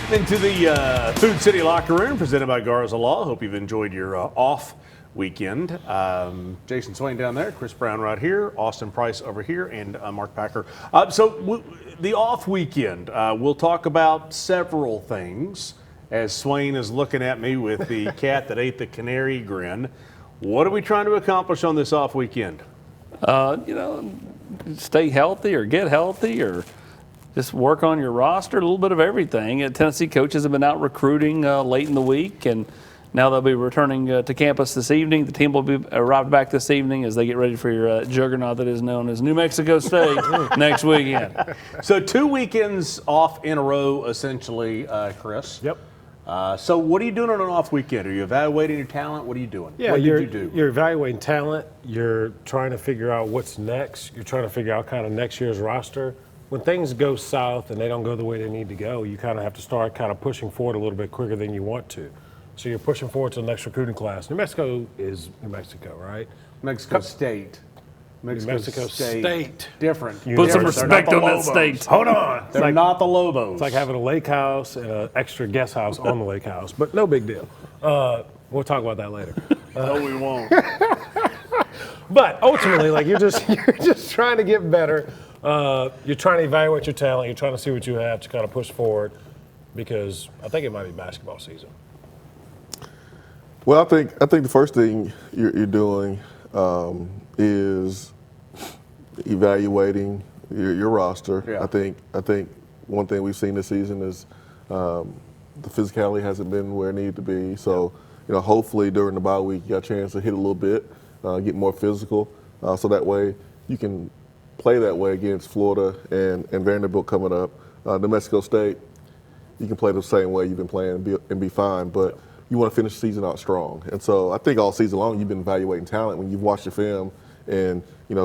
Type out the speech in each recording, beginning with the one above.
Into the Food City Locker Room, presented by Garza Law. Hope you've enjoyed your off weekend. Jason Swain down there, Chris Brown right here, Austin Price over here, and Mark Packer. The off weekend, we'll talk about several things as Swain is looking at me with the cat that ate the canary grin. What are we trying to accomplish on this off weekend? Stay healthy or get healthy or just work on your roster, a little bit of everything. Tennessee coaches have been out recruiting late in the week, and now they'll be returning to campus this evening. The team will be arrived back this evening as they get ready for your juggernaut that is known as New Mexico State next weekend. So 2 weekends off in a row, essentially, Chris. Yep. So what are you doing on an off weekend? Are you evaluating your talent? What are you doing? Yeah, what did you do? You're evaluating talent. You're trying to figure out what's next. You're trying to figure out kind of next year's roster. When things go south and they don't go the way they need to go, you kind of have to start kind of pushing forward a little bit quicker than you want to. So you're pushing forward to the next recruiting class. New Mexico is New Mexico, right? Mexico State. Mexico State. Different. Put some respect on that state. Hold on. They're not the Lobos. It's like having a lake house and an extra guest house on the lake house, but no big deal. We'll talk about that later. No, we won't. But ultimately, like you're just trying to get better. You're trying to evaluate your talent. You're trying to see what you have to kind of push forward, because I think it might be basketball season. Well, I think the first thing you're doing is evaluating your roster. Yeah. I think one thing we've seen this season is the physicality hasn't been where it needed to be. So, hopefully during the bye week you got a chance to hit a little bit, get more physical, so that way you can play that way against Florida and Vanderbilt coming up. New Mexico State, you can play the same way you've been playing and be fine, but you want to finish the season out strong. And so I think all season long you've been evaluating talent. When you've watched your film and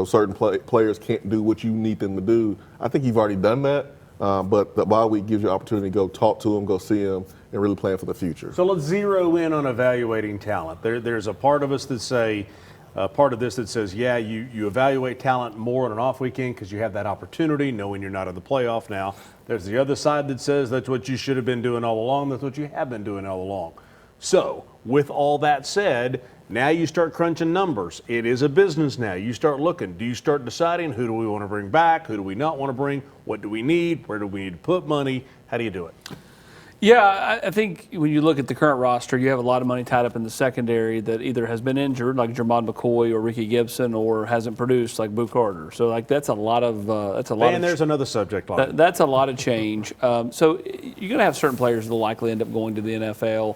certain players can't do what you need them to do, I think you've already done that. But the bye week gives you an opportunity to go talk to them, go see them, and really plan for the future. So let's zero in on evaluating talent. There's a part of us that say, part of this that says, yeah, you evaluate talent more on an off weekend because you have that opportunity, knowing you're not in the playoff now. There's the other side that says that's what you should have been doing all along. That's what you have been doing all along. So with all that said, now you start crunching numbers. It is a business now. You start looking. Do you start deciding who do we want to bring back? Who do we not want to bring? What do we need? Where do we need to put money? How do you do it? Yeah, I think when you look at the current roster, you have a lot of money tied up in the secondary that either has been injured, like Jermon McCoy or Ricky Gibson, or hasn't produced, like Boo Carter. So, that's a lot of And there's another subject line. That's a lot of change. So you're going to have certain players that will likely end up going to the NFL.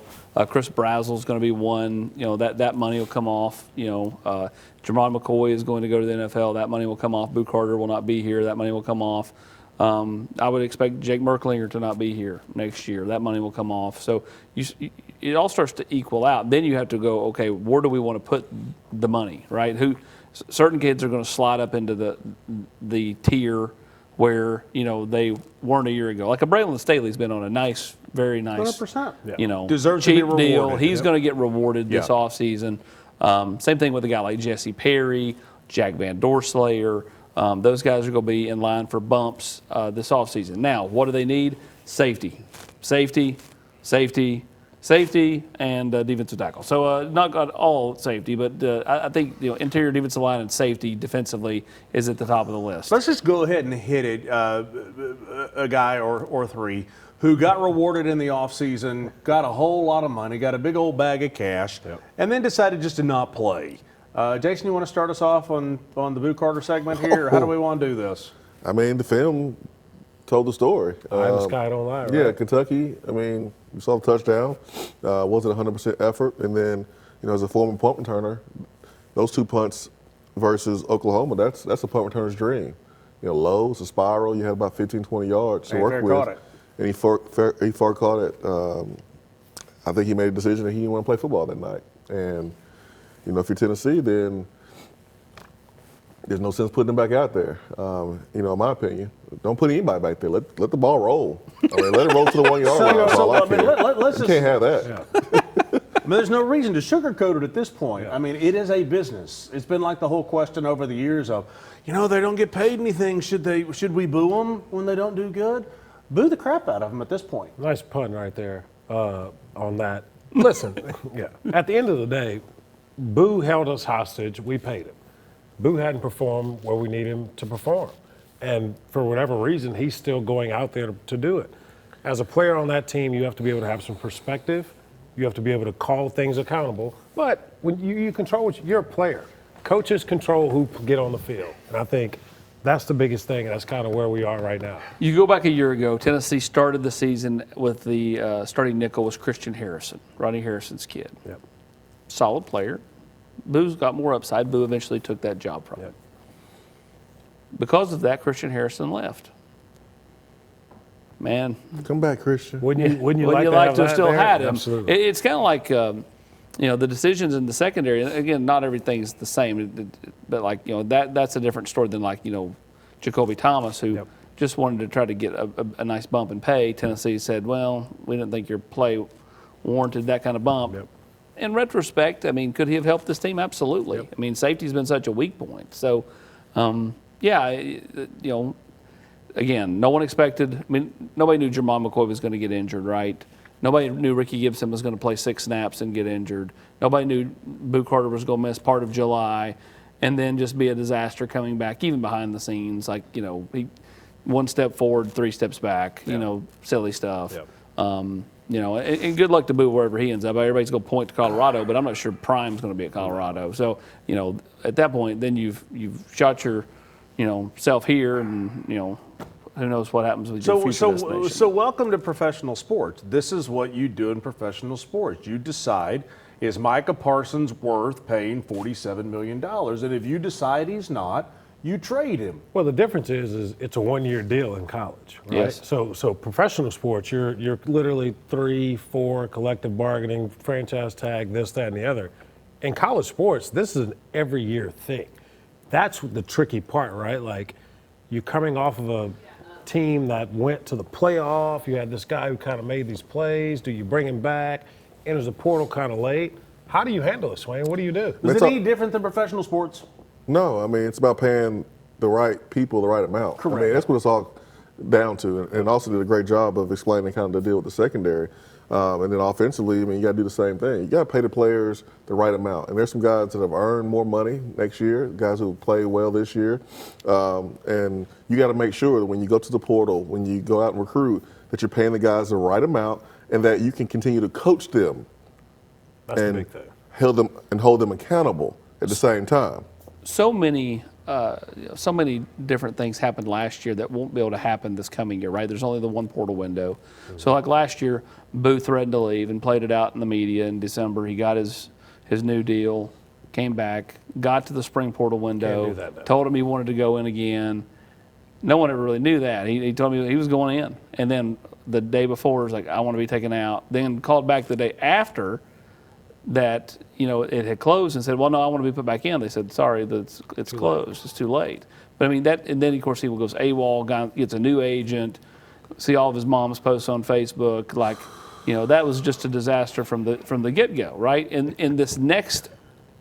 Chris Brazel's going to be one. That money will come off. Jermon McCoy is going to go to the NFL. That money will come off. Boo Carter will not be here. That money will come off. I would expect Jake Merklinger to not be here next year. That money will come off. So it all starts to equal out. Then you have to go, okay, where do we want to put the money, right? Certain kids are going to slide up into the tier where they weren't a year ago. Like a Braylon Staley's been on a very nice, 100%. Deserves cheap to be deal. rewarded. He's going to get rewarded this offseason. Same thing with a guy like Jesse Perry, Jack Van Doorslayer. Those guys are going to be in line for bumps this offseason. Now, what do they need? Safety, and defensive tackle. So not got all safety, but I think interior defensive line and safety defensively is at the top of the list. Let's just go ahead and hit it. A guy or three who got rewarded in the offseason, got a whole lot of money, got a big old bag of cash, and then decided just to not play. Jason, you want to start us off on the Boo Carter segment here? Or how do we want to do this? I mean, the film told the story. Eye in the sky don't lie, right? Yeah, Kentucky, I mean, you saw the touchdown. Wasn't 100% effort. And then, as a former punt returner, those 2 punts versus Oklahoma, that's a punt returner's dream. Low, it's a spiral. You had about 15, 20 yards to work with. Caught it. And he far caught it. I think he made a decision that he didn't want to play football that night. And if you're Tennessee, then there's no sense putting him back out there. In my opinion, don't put anybody back there. Let the ball roll. Let it roll to the 1 yard line. That's all I care. You can't have that. Yeah. There's no reason to sugarcoat it at this point. Yeah. It is a business. It's been like the whole question over the years of, they don't get paid anything. Should we boo them when they don't do good? boo the crap out of him at this point. Nice pun right there on that. Listen, yeah. At the end of the day, Boo held us hostage. We paid him. Boo hadn't performed where we need him to perform. And for whatever reason, he's still going out there to do it. As a player on that team, you have to be able to have some perspective. You have to be able to call things accountable. But when you control what you're a player. Coaches control who get on the field. And I think that's the biggest thing, and that's kind of where we are right now. You go back a year ago, Tennessee started the season with the starting nickel was Christian Harrison, Ronnie Harrison's kid. Yep. Solid player. Boo's got more upside. Boo eventually took that job from him. Yep. Because of that, Christian Harrison left. Man, Come back, Christian. Wouldn't you would like you to like have to that have still there? had him? Absolutely. It's kind of like, the decisions in the secondary. Again, not everything's the same, but like, that's a different story than like, Jacoby Thomas, who Yep. just wanted to try to get a nice bump in pay. Tennessee said, well, we didn't think your play warranted that kind of bump. Yep. In retrospect, I mean, could he have helped this team? Absolutely. Yep. I mean, safety's been such a weak point. So, again, no one expected. I mean, nobody knew Jermon McCoy was going to get injured, right? Nobody knew Ricky Gibson was going to play 6 snaps and get injured. Nobody knew Boo Carter was going to miss part of July and then just be a disaster coming back, even behind the scenes. Like, he 1 step forward, 3 steps back, silly stuff. Yep. And good luck to Boo wherever he ends up. Everybody's going to point to Colorado, but I'm not sure Prime's going to be at Colorado. So, at that point, then you've shot your, self here, and who knows what happens with your future destination. So welcome to professional sports. This is what you do in professional sports. You decide, is Micah Parsons worth paying $47 million? And if you decide he's not, you trade him. Well, the difference is it's a 1-year deal in college, right? Yes. So professional sports, you're literally 3, 4 collective bargaining, franchise tag, this, that, and the other. In college sports, this is an every year thing. That's the tricky part, right? Like, you're coming off of a team that went to the playoff. You had this guy who kind of made these plays. Do you bring him back? Enters the portal kind of late. How do you handle this, Wayne? What do you do? Is it any different than professional sports? No, I mean, it's about paying the right people the right amount. Correct. I mean, that's what it's all down to. And also did a great job of explaining kind of the deal with the secondary. And then offensively, I mean, you got to do the same thing. You got to pay the players the right amount. And there's some guys that have earned more money next year, guys who play well this year. And you got to make sure that when you go to the portal, when you go out and recruit, that you're paying the guys the right amount and that you can continue to coach them. That's and the big thing. hold them accountable at the same time. So many different things happened last year that won't be able to happen this coming year, right? There's only the one portal window. Mm-hmm. So like last year, Boo threatened to leave and played it out in the media in December. He got his new deal, came back, got to the spring portal window, Can't do that now. told him he wanted to go in again. No one ever really knew that. He told me he was going in. And then the day before, he was like, I want to be taken out. Then called back the day after that, it had closed and said, well, no, I want to be put back in. They said, sorry, it's closed. It's too late. But I mean, and then of course he goes AWOL, guy gets a new agent, see all of his mom's posts on Facebook. Like, that was just a disaster from the get-go, right? In this next,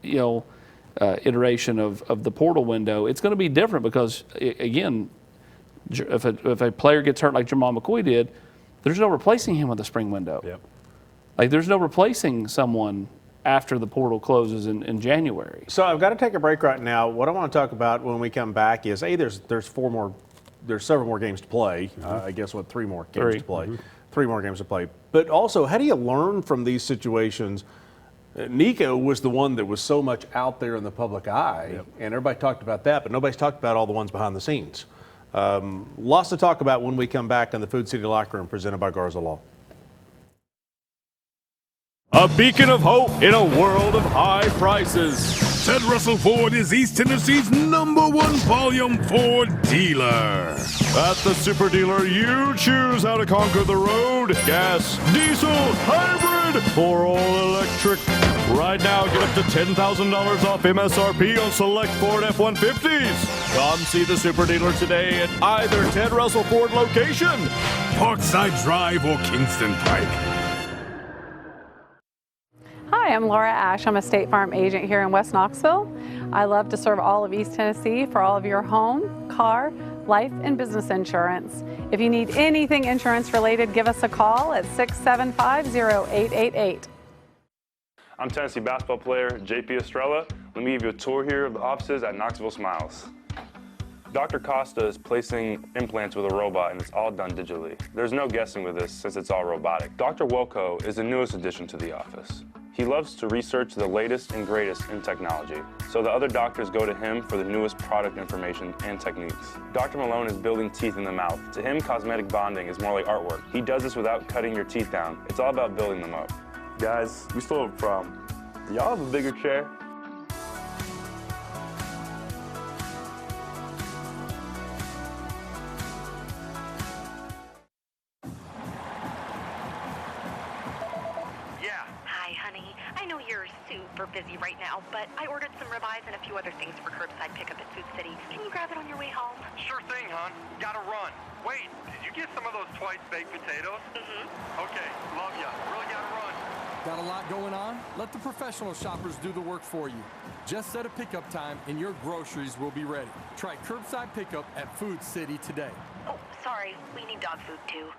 iteration of the portal window, it's going to be different because, again, if a player gets hurt like Jermon McCoy did, there's no replacing him with the spring window. Yep. Like, there's no replacing someone after the portal closes in January. So I've got to take a break right now. What I want to talk about when we come back is, there's several more games to play. I guess 3 more games to play. 3 more games to play. But also, how do you learn from these situations? Nico was the one that was so much out there in the public eye, and everybody talked about that, but nobody's talked about all the ones behind the scenes. Lots to talk about when we come back on the Food City Locker Room, presented by Garza Law. A beacon of hope in a world of high prices. Ted Russell Ford is East Tennessee's #1 volume Ford dealer. At the super dealer, you choose how to conquer the road. Gas, diesel, hybrid, or all electric. Right now, get up to $10,000 off MSRP on select Ford F-150s. Come see the super dealer today at either Ted Russell Ford location, Parkside Drive or Kingston Pike. Hi, I'm Laura Ash. I'm a State Farm agent here in West Knoxville. I love to serve all of East Tennessee for all of your home, car, life and business insurance. If you need anything insurance related, give us a call at 675-0888. I'm Tennessee basketball player JP Estrella. Let me give you a tour here of the offices at Knoxville Smiles. Dr. Costa is placing implants with a robot, and it's all done digitally. There's no guessing with this since it's all robotic. Dr. Wilco is the newest addition to the office. He loves to research the latest and greatest in technology, so the other doctors go to him for the newest product information and techniques. Dr. Malone is building teeth in the mouth. To him, cosmetic bonding is more like artwork. He does this without cutting your teeth down. It's all about building them up. Guys, we still have a problem. Do y'all have a bigger chair? Super busy right now, but I ordered some ribeyes and a few other things for curbside pickup at Food City. Can you grab it on your way home? Sure thing, hon. Gotta run. Wait, did you get some of those twice baked potatoes? Mm-hmm. Okay, love ya. Really gotta run. Got a lot going on? Let the professional shoppers do the work for you. Just set a pickup time and your groceries will be ready. Try curbside pickup at Food City today. Oh, sorry. We need dog food too.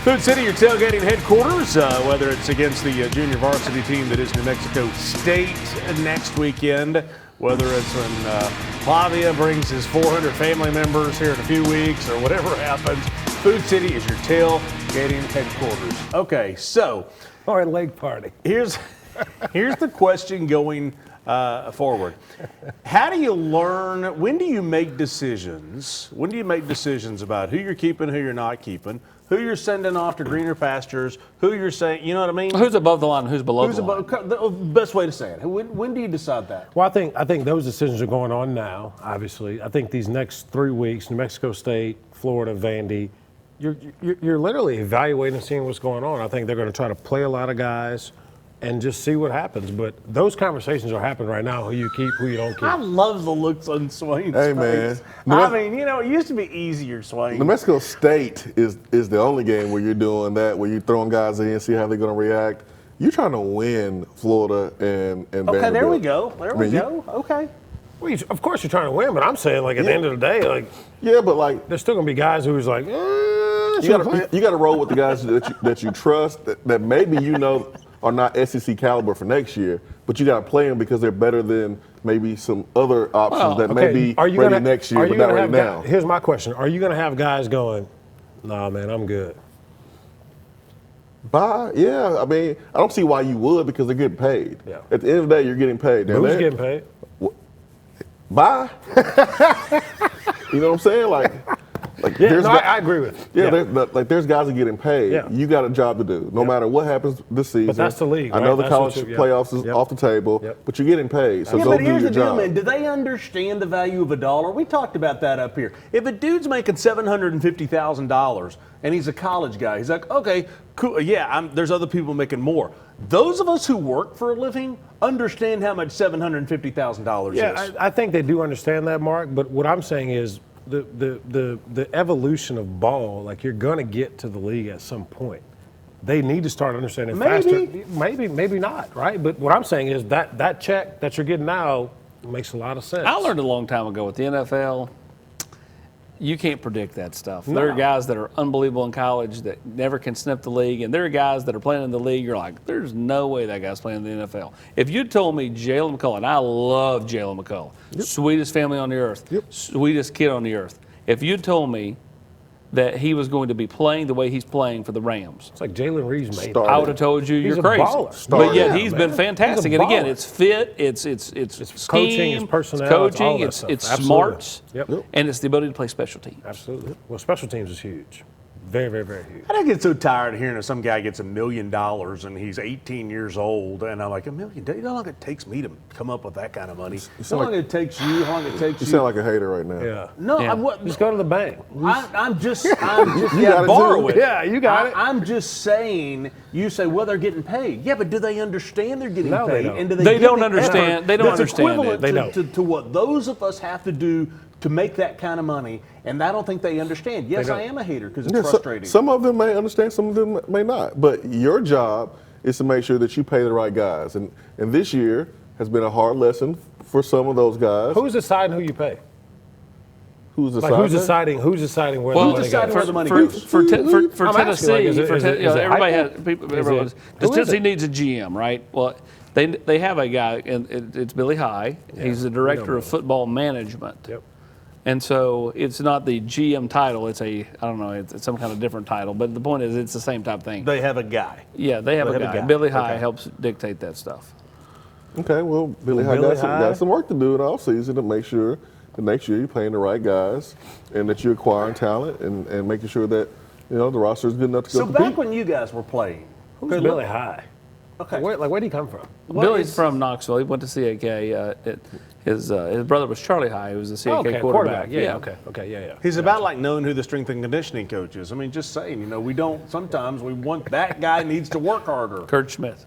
Food City, your tailgating headquarters, whether it's against the junior varsity team that is New Mexico State next weekend, whether it's when Flavia brings his 400 family members here in a few weeks or whatever happens, Food City is your tailgating headquarters. Okay, so. Or a leg party. Here's the question going forward. How do you learn, when do you make decisions? When do you make decisions about who you're keeping, who you're not keeping, who you're sending off to greener pastures, who you're saying, you know what I mean? Who's above the line and who's below the line? The best way to say it. When do you decide that? Well, I think those decisions are going on now, obviously. I think these next 3 weeks, New Mexico State, Florida, Vandy, you're literally evaluating and seeing what's going on. I think they're going to try to play a lot of guys and just see what happens. But those conversations are happening right now, who you keep, who you don't keep. I love the looks on Swain's Hey, face. man. I mean, it used to be easier, Swain. New Mexico State is the only game where you're doing that, where you're throwing guys in, see how they're going to react. You're trying to win Florida and Vanderbilt. Okay, there we go. Okay. Well, of course you're trying to win, but I'm saying, like, at the end of the day, like, yeah, but like, there's still going to be guys who's like, you got to roll with the guys that you trust, that maybe are not SEC caliber for next year, but you got to play them because they're better than maybe some other options that may be ready next year, but not ready now. Here's my question. Are you going to have guys going, nah, man, I'm good? Yeah. I mean, I don't see why you would, because they're getting paid. Yeah. At the end of the day, you're getting paid. Who's getting paid? Bye. You know what I'm saying? I agree with you. There's guys that are getting paid. Yeah. You got a job to do, no matter what happens this season. But that's the league, I know right? the college playoffs is off the table, but you're getting paid, so go do your job. Man, do they understand the value of a dollar? We talked about that up here. If a dude's making $750,000 and he's a college guy, he's like, okay, cool, yeah, there's other people making more. Those of us who work for a living understand how much $750,000 is. Yeah, I think they do understand that, Mark, but what I'm saying is, the evolution of ball, like, you're going to get to the league at some point. They need to start understanding faster. Maybe not, right? But what I'm saying is that check that you're getting now makes a lot of sense. I learned a long time ago with the NFL, you can't predict that stuff. No. There are guys that are unbelievable in college that never can sniff the league, and there are guys that are playing in the league, you're like, there's no way that guy's playing in the NFL. If you told me Jalen McCullough, and I love Jalen McCullough, sweetest family on the earth, sweetest kid on the earth. If you told me that he was going to be playing the way he's playing for the Rams, it's like Jalen Reeves made. I would have told you you're crazy. But yet he's been fantastic. And again, it's fit, it's coaching, it's personnel, coaching, it's smarts, and it's the ability to play special teams. Absolutely. Well, special teams is huge. Very, very, very huge. I get so tired of hearing that some guy gets $1 million and he's 18 years old, and I'm like, $1 million? You know how long it takes me to come up with that kind of money? How long it takes you? How long it takes you? You sound like a hater right now. Yeah. No, yeah. Just go to the bank. I'm just borrow it. Yeah, you got it. I'm just saying. You say, well, they're getting paid. Yeah, but do they understand they're getting paid? They don't. And do they don't understand. They don't understand it. They don't. To what those of us have to do to make that kind of money, and I don't think they understand. Yes, I am a hater because it's frustrating. Some of them may understand, some of them may not. But your job is to make sure that you pay the right guys. And this year, has been a hard lesson for some of those guys. Who's deciding who you pay? Who's Like deciding? who's deciding where Well, the money goes? where the money for, goes? for I'm asking, Tennessee, like, is it everybody hype? has people. Is Everyone, it- because who is Tennessee it? needs a GM, right? Well, they have a guy, and it's Billy High. He's the director of football management. Yep. And so it's not the GM title. It's I don't know. It's some kind of different title. But the point is, it's the same type thing. They have a guy. Yeah, they have a guy. Billy High helps dictate that stuff. Okay, well, Billy High got some work to do in the offseason to make sure that next year you're playing the right guys and that you're acquiring talent and making sure that, the roster is good enough to go So compete. back when you guys were playing, Who's Billy High? Okay. Where'd he come from? Billy's from Knoxville. He went to CAK. His brother was Charlie High, who was the CAK quarterback. Yeah. Okay. Yeah. he's about like knowing who the strength and conditioning coach is. I mean, just saying, sometimes we want that guy needs to work harder. Kurt Smith.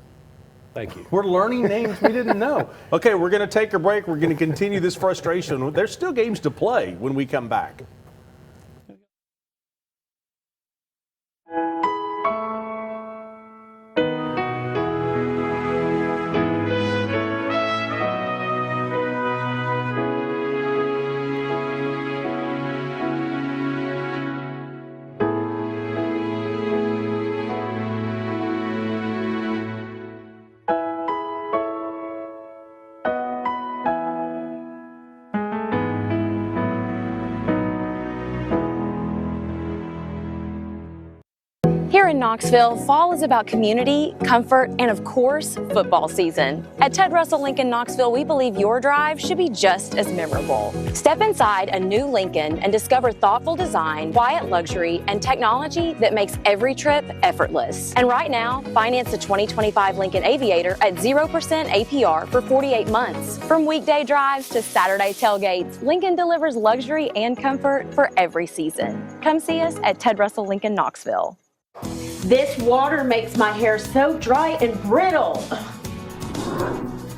Thank you. We're learning names we didn't know. Okay, we're going to take a break. We're going to continue this frustration. There's still games to play when we come back. Here in Knoxville, fall is about community, comfort, and of course, football season. At Ted Russell Lincoln Knoxville, we believe your drive should be just as memorable. Step inside a new Lincoln and discover thoughtful design, quiet luxury, and technology that makes every trip effortless. And right now, finance the 2025 Lincoln Aviator at 0% APR for 48 months. From weekday drives to Saturday tailgates, Lincoln delivers luxury and comfort for every season. Come see us at Ted Russell Lincoln Knoxville. This water makes my hair so dry and brittle.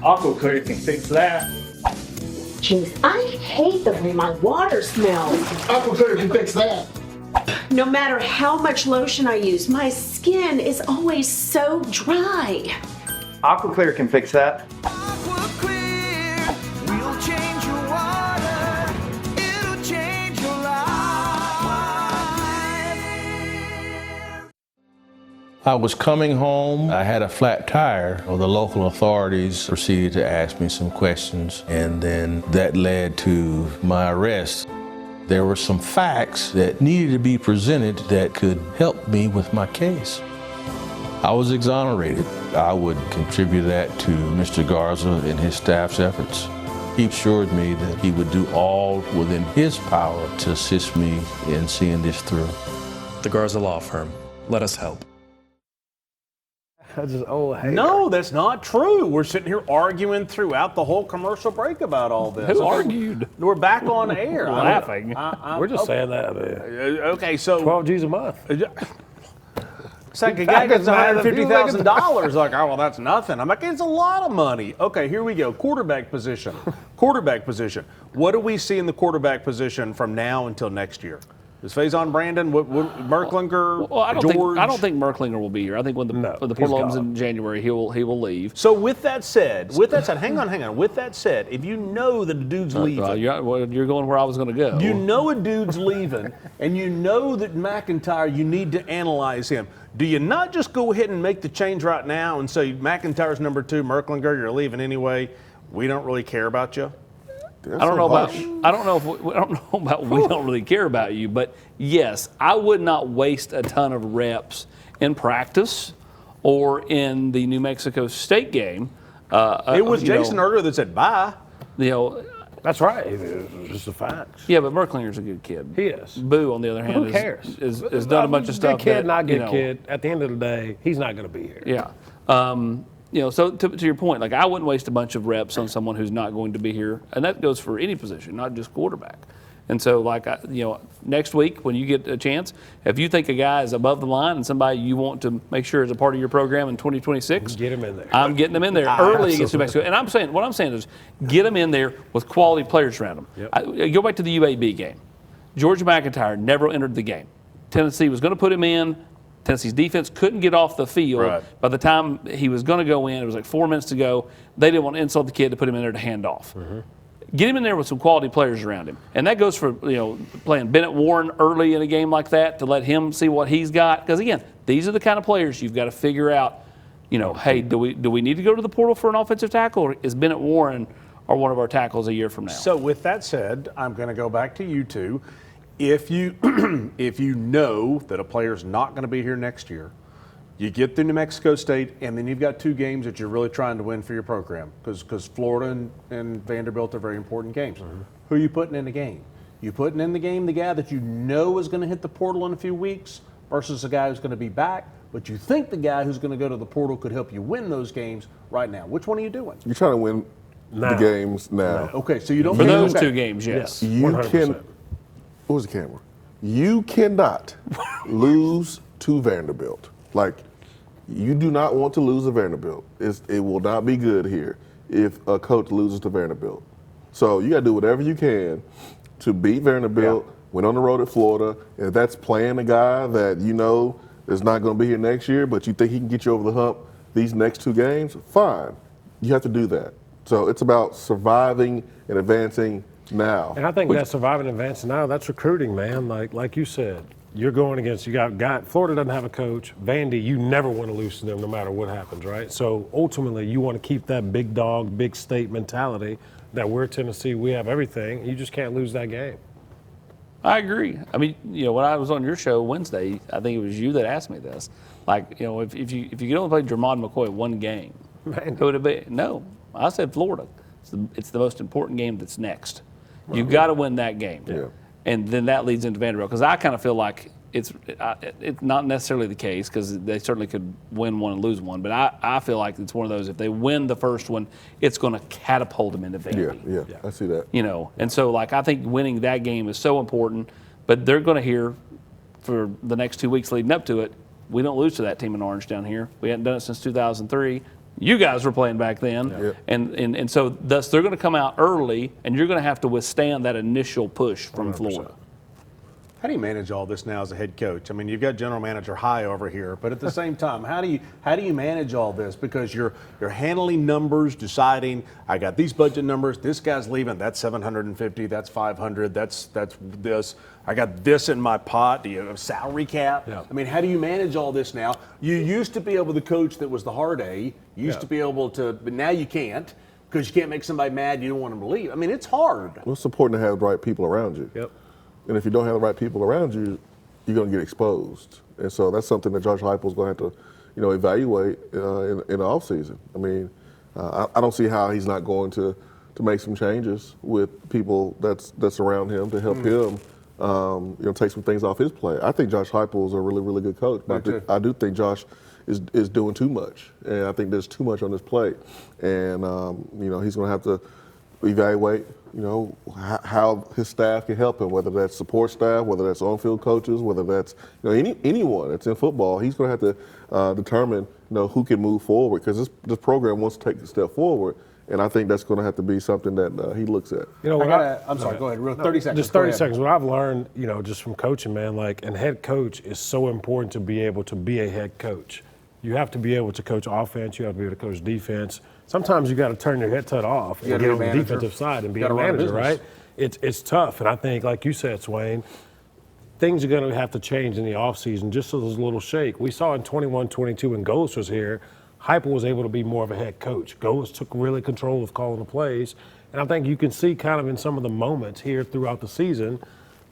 AquaClear can fix that. Jeez, I hate the way my water smells. AquaClear can fix that. No matter how much lotion I use, my skin is always so dry. AquaClear can fix that. I was coming home, I had a flat tire. Well, the local authorities proceeded to ask me some questions, and then that led to my arrest. There were some facts that needed to be presented that could help me with my case. I was exonerated. I would contribute that to Mr. Garza and his staff's efforts. He assured me that he would do all within his power to assist me in seeing this through. The Garza Law Firm. Let us help. That's just old hater. No, that's not true. We're sitting here arguing throughout the whole commercial break about all this. Who argued? We're back on air. Laughing. We're just saying that. Okay, so 12 G's a month. It's like a guy gets $150,000. Like, oh, well, that's nothing. I'm like, it's a lot of money. Okay, here we go. Quarterback position. Quarterback position. What do we see in the quarterback position from now until next year? Is Faison Brandon, Merklinger, George? I don't think Merklinger will be here. I think when the portal opens in January, he will leave. So with that said, hang on. With that said, if you know that a dude's leaving, you're going where I was going to go. You know a dude's leaving, and you know that McIntyre, you need to analyze him. Do you not just go ahead and make the change right now and say McIntyre's number 2, Merklinger, you're leaving anyway. We don't really care about you. I don't know about we don't really care about you, but yes, I would not waste a ton of reps in practice or in the New Mexico State game. It was Jason Erger that said bye. That's right. It's just the facts. Yeah, but Merklinger's a good kid. He is. Boo, on the other hand, who cares? Is done a bunch of stuff. Good kid, not good kid. At the end of the day, he's not going to be here. Yeah. So to your point, like I wouldn't waste a bunch of reps on someone who's not going to be here, and that goes for any position, not just quarterback. And so, next week when you get a chance, if you think a guy is above the line and somebody you want to make sure is a part of your program in 2026, get him in there. I'm getting them in there early against New Mexico. And what I'm saying is, get them in there with quality players around them. Yep. Go back to the UAB game. George McIntyre never entered the game. Tennessee was going to put him in. Tennessee's defense couldn't get off the field. Right. By the time he was going to go in, it was like 4 minutes to go. They didn't want to insult the kid to put him in there to hand off. Get him in there with some quality players around him. And that goes for, playing Bennett Warren early in a game like that to let him see what he's got. Because, again, these are the kind of players you've got to figure out, hey, do we need to go to the portal for an offensive tackle, or is Bennett Warren or one of our tackles a year from now? So with that said, I'm going to go back to you two. If you if you know that a player's not going to be here next year, you get through New Mexico State, and then you've got 2 games that you're really trying to win for your program, because Florida and Vanderbilt are very important games. Who are you putting in the game? You putting in the game the guy that you know is going to hit the portal in a few weeks versus a guy who's going to be back, but you think the guy who's going to go to the portal could help you win those games right now. Which one are you doing? You're trying to win the games now. Okay, so you don't For those okay. 2 games, yes. You 100%. can. Where's the camera? You cannot lose to Vanderbilt. Like, you do not want to lose to Vanderbilt. It will not be good here if a coach loses to Vanderbilt. So you got to do whatever you can to beat Vanderbilt. Went on the road at Florida. If that's playing a guy that you know is not going to be here next year, but you think he can get you over the hump these next 2 games, fine. You have to do that. So it's about surviving and advancing now. And I think that surviving and advancing now, that's recruiting, man. Like you said, you're going against, Florida doesn't have a coach. Vandy, you never want to lose to them no matter what happens, right? So ultimately, you want to keep that big dog, big state mentality that we're Tennessee, we have everything. You just can't lose that game. I agree. I mean, when I was on your show Wednesday, I think it was you that asked me this. Like, if you could only play Jermond McCoy 1 game, who would it be? No, I said Florida. It's the most important game that's next. You've got to win that game. Yeah. And then that leads into Vanderbilt, because I kind of feel like it's not necessarily the case, because they certainly could win one and lose one. But I feel like it's one of those, if they win the first one, it's going to catapult them into Vandy. Yeah, I see that. And so, I think winning that game is so important. But they're going to hear for the next 2 weeks leading up to it, we don't lose to that team in orange down here. We hadn't done it since 2003. You guys were playing back then. And so thus they're going to come out early, and you're going to have to withstand that initial push from 100%. Florida. How do you manage all this now as a head coach? I mean, you've got general manager High over here, but at the same time, how do you manage all this? Because you're handling numbers, deciding, I got these budget numbers, this guy's leaving, that's 750, that's 500, that's this. I got this in my pot. Do you have a salary cap? Yeah. I mean, how do you manage all this now? You used to be able to coach that was the hard A. You used to be able to, but now you can't, because you can't make somebody mad. You don't want them to leave. I mean, it's hard. Well, it's important to have the right people around you. Yep. And if you don't have the right people around you, you're going to get exposed. And so that's something that Josh Heupel's going to have to, evaluate in the offseason. I mean, I don't see how he's not going to make some changes with people that's around him to help him, take some things off his plate. I think Josh Heupel is a really, really good coach. But I do think Josh is doing too much. And I think there's too much on his plate. And, he's going to have to evaluate, how his staff can help him, whether that's support staff, whether that's on-field coaches, whether that's, anyone that's in football. He's going to have to determine, who can move forward, because this program wants to take a step forward. And I think that's going to have to be something that he looks at. I'm sorry, go ahead. 30 seconds. Just 30 seconds. What I've learned, just from coaching, man, and head coach is so important to be able to be a head coach. You have to be able to coach offense. You have to be able to coach defense. Sometimes you got to turn your headset off and get on the defensive side and be a manager, right? It's tough. And I think, like you said, Swain, things are going to have to change in the offseason, just so there's a little shake. We saw in 21-22 when Golis was here, Heupel was able to be more of a head coach. Golis took really control of calling the plays. And I think you can see kind of in some of the moments here throughout the season,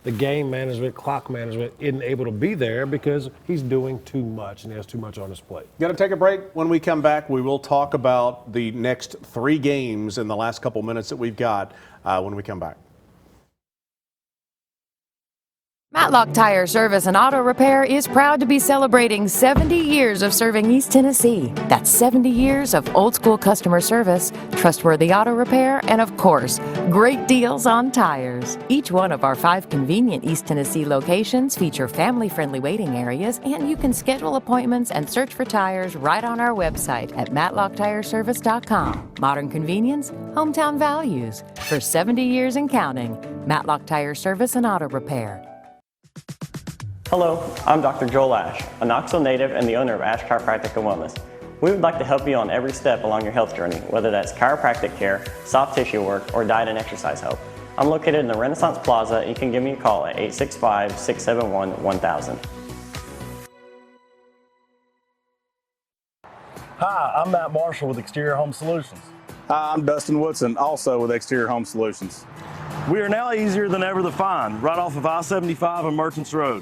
the game management, clock management isn't able to be there because he's doing too much and he has too much on his plate. Got to take a break. When we come back, we will talk about the next 3 games in the last couple minutes that we've got when we come back. Matlock Tire Service and Auto Repair is proud to be celebrating 70 years of serving East Tennessee. That's 70 years of old-school customer service, trustworthy auto repair, and of course, great deals on tires. Each one of our 5 convenient East Tennessee locations feature family-friendly waiting areas, and you can schedule appointments and search for tires right on our website at matlocktireservice.com. Modern convenience, hometown values. For 70 years and counting, Matlock Tire Service and Auto Repair. Hello, I'm Dr. Joel Ash, a Knoxville native and the owner of Ash Chiropractic and Wellness. We would like to help you on every step along your health journey, whether that's chiropractic care, soft tissue work, or diet and exercise help. I'm located in the Renaissance Plaza. You can give me a call at 865-671-1000. Hi, I'm Matt Marshall with Exterior Home Solutions. Hi, I'm Dustin Woodson, also with Exterior Home Solutions. We are now easier than ever to find, right off of I-75 and Merchants Road.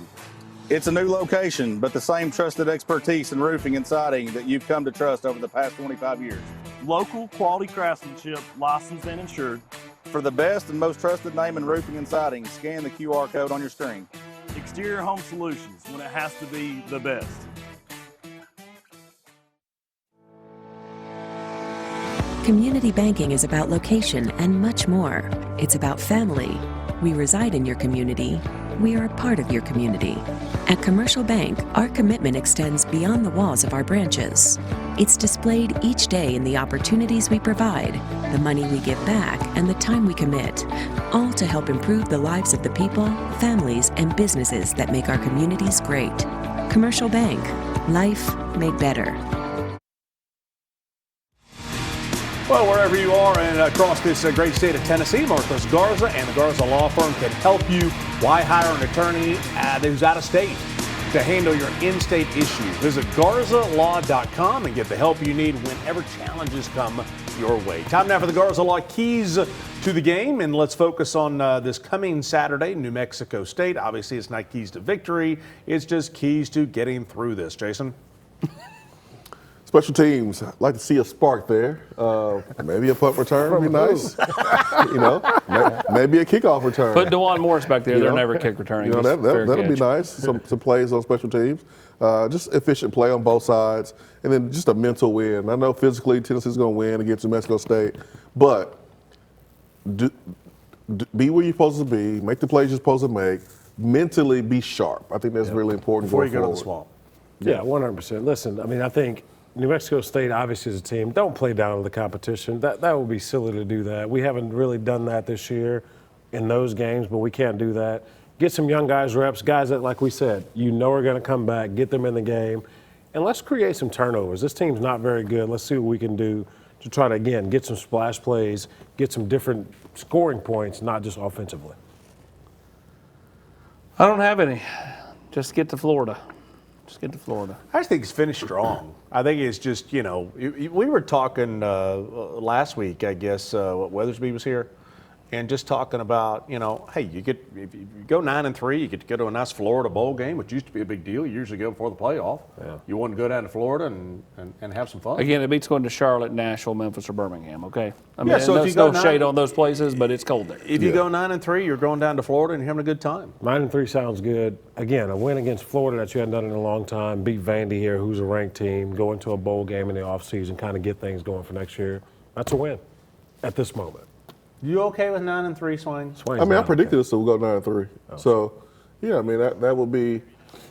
It's a new location, but the same trusted expertise in roofing and siding that you've come to trust over the past 25 years. Local quality craftsmanship, licensed and insured. For the best and most trusted name in roofing and siding, scan the QR code on your screen. Exterior Home Solutions, when it has to be the best. Community banking is about location and much more. It's about family. We reside in your community. We are a part of your community. At Commercial Bank, our commitment extends beyond the walls of our branches. It's displayed each day in the opportunities we provide, the money we give back, and the time we commit, all to help improve the lives of the people, families, and businesses that make our communities great. Commercial Bank, life made better. Well, wherever you are and across this great state of Tennessee, Marcos Garza and the Garza Law Firm can help you. Why hire an attorney who's out of state to handle your in-state issues? Visit GarzaLaw.com and get the help you need whenever challenges come your way. Time now for the Garza Law Keys to the game, and let's focus on this coming Saturday, New Mexico State. Obviously, it's not keys to victory. It's just keys to getting through this. Jason? Special teams, I'd like to see a spark there. Maybe a punt return would be nice. Maybe a kickoff return. Put DeJuan Morris back there. They're never kick returning. That'll be nice. Some plays on special teams. Just efficient play on both sides. And then just a mental win. I know physically Tennessee's going to win against New Mexico State. But be where you're supposed to be. Make the plays you're supposed to make. Mentally be sharp. I think that's really important before you going go to the forward. swamp. Yeah, 100%. Listen, I mean, I think New Mexico State obviously is a team. Don't play down to the competition. That would be silly to do that. We haven't really done that this year in those games, but we can't do that. Get some young guys reps, guys that, like we said, are going to come back, get them in the game, and let's create some turnovers. This team's not very good. Let's see what we can do to try to, again, get some splash plays, get some different scoring points, not just offensively. I don't have any. Just get to Florida. Just get to Florida. I just think it's finished strong. I think it's just, we were talking last week, I guess, Weathersby was here, and just talking about, hey, if you go 9-3, you get to go to a nice Florida bowl game, which used to be a big deal years ago before the playoff. Yeah. You want to go down to Florida and have some fun. Again, it beats going to Charlotte, Nashville, Memphis, or Birmingham, okay? I mean, yeah, so if you go no shade on those places, but it's cold there. If you go 9-3, you're going down to Florida and you're having a good time. 9-3 sounds good. Again, a win against Florida that you hadn't done in a long time, beat Vandy here, who's a ranked team, go into a bowl game in the offseason, kind of get things going for next year. That's a win at this moment. You okay with 9-3, Swain? I mean, I predicted us to go 9-3. Oh. So, yeah, I mean, that would be.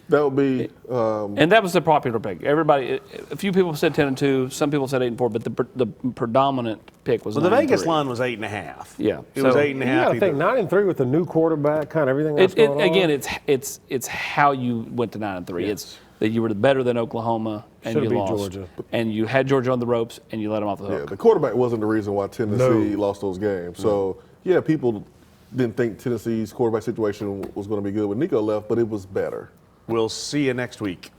And that was the popular pick. Everybody, a few people said 10-2, some people said 8-4, but the predominant pick was 9-3. The Vegas line was 8.5. Yeah, it was 8.5. You got to think 9-3 with the new quarterback, kind of everything that's going on. Again, it's how you went to 9-3. Yes. It's that you were better than Oklahoma and Should've you beat lost, Georgia. and you had Georgia on the ropes and you let them off the hook. Yeah, the quarterback wasn't the reason why Tennessee lost those games. So yeah, people didn't think Tennessee's quarterback situation was going to be good when Nico left, but it was better. We'll see you next week.